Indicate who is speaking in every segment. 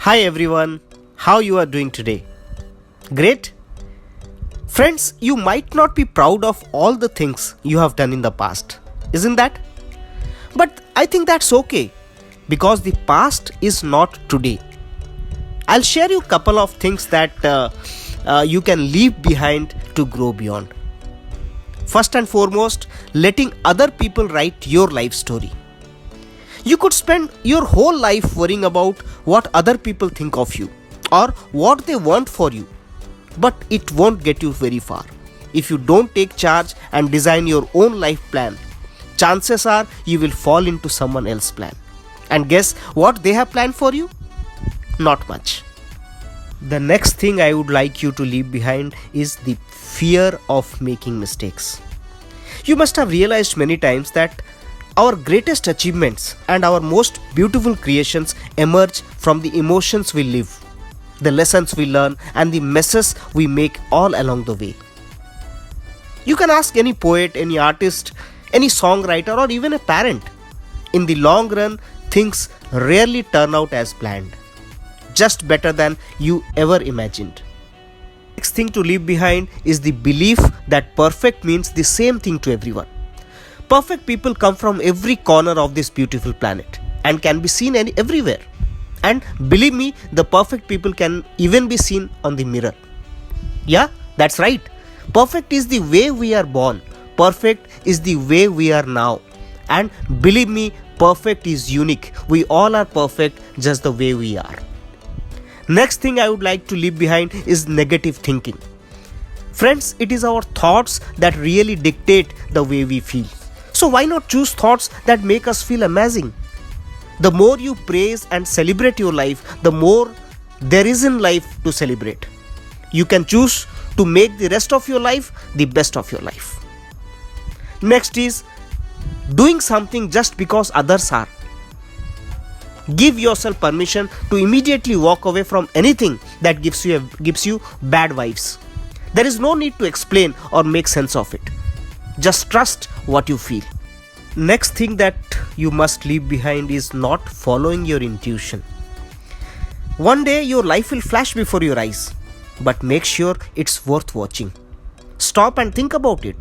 Speaker 1: Hi everyone, how you are doing today? Great? Friends, you might not be proud of all the things you have done in the past, isn't that? But I think that's okay because the past is not today. I'll share you a couple of things that you can leave behind to grow beyond. First and foremost, letting other people write your life story. You could spend your whole life worrying about what other people think of you or what they want for you, but it won't get you very far. If you don't take charge and design your own life plan, chances are you will fall into someone else's plan. And guess what they have planned for you? Not much. The next thing I would like you to leave behind is the fear of making mistakes. You must have realized many times that our greatest achievements and our most beautiful creations emerge from the emotions we live, the lessons we learn, and the messes we make all along the way. You can ask any poet, any artist, any songwriter, or even a parent. In the long run, things rarely turn out as planned, just better than you ever imagined. Next thing to leave behind is the belief that perfect means the same thing to everyone. Perfect people come from every corner of this beautiful planet and can be seen everywhere. And believe me, the perfect people can even be seen on the mirror. Yeah, that's right. Perfect is the way we are born. Perfect is the way we are now. And believe me, perfect is unique. We all are perfect just the way we are. Next thing I would like to leave behind is negative thinking. Friends, it is our thoughts that really dictate the way we feel. So why not choose thoughts that make us feel amazing? The more you praise and celebrate your life, the more there is in life to celebrate. You can choose to make the rest of your life the best of your life. Next is doing something just because others are. Give yourself permission to immediately walk away from anything that gives you bad vibes. There is no need to explain or make sense of it. Just trust what you feel. Next thing that you must leave behind is not following your intuition. One day your life will flash before your eyes, but make sure it's worth watching. Stop and think about it.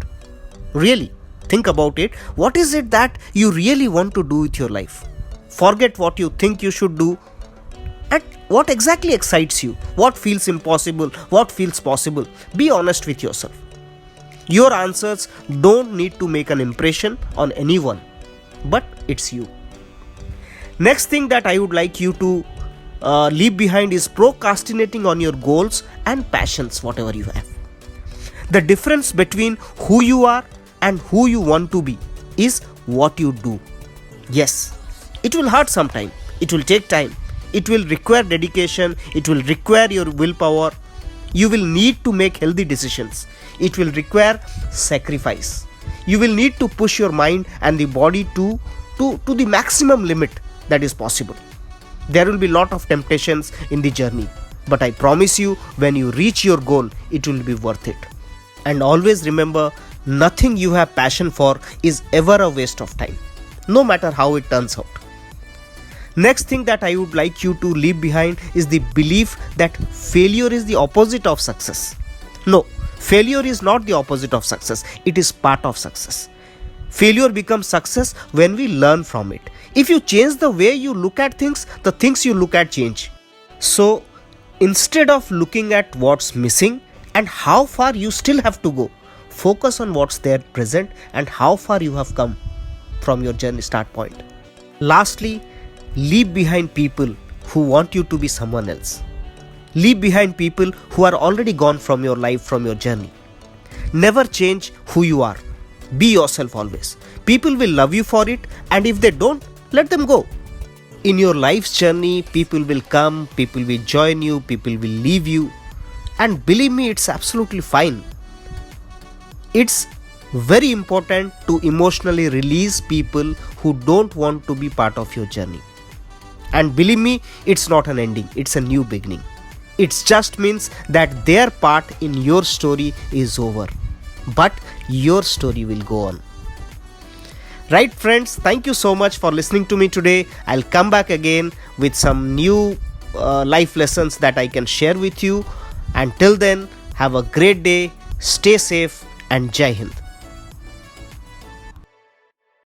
Speaker 1: Really, think about it. What is it that you really want to do with your life? Forget what you think you should do and what exactly excites you, what feels impossible, what feels possible. Be honest with yourself. Your answers don't need to make an impression on anyone, but it's you. Next thing that I would like you to leave behind is procrastinating on your goals and passions, whatever you have. The difference between who you are and who you want to be is what you do. Yes, it will hurt sometime, it will take time, it will require dedication, it will require your willpower. You will need to make healthy decisions. It will require sacrifice. You will need to push your mind and the body to the maximum limit that is possible. There will be a lot of temptations in the journey, but I promise you, when you reach your goal, it will be worth it. And always remember, nothing you have passion for is ever a waste of time, no matter how it turns out. Next thing that I would like you to leave behind is the belief that failure is the opposite of success. No, failure is not the opposite of success. It is part of success. Failure becomes success when we learn from it. If you change the way you look at things, the things you look at change. So, instead of looking at what's missing and how far you still have to go, focus on what's there present and how far you have come from your journey start point. Lastly, leave behind people who want you to be someone else. Leave behind people who are already gone from your life, from your journey. Never change who you are. Be yourself always. People will love you for it, and if they don't, let them go. In your life's journey, people will come, people will join you, people will leave you. And believe me, it's absolutely fine. It's very important to emotionally release people who don't want to be part of your journey. And believe me, it's not an ending, it's a new beginning. It just means that their part in your story is over, but your story will go on. Right, friends, thank you so much for listening to me today. I'll come back again with some new life lessons that I can share with you. And till then, have a great day, stay safe, and Jai Hind.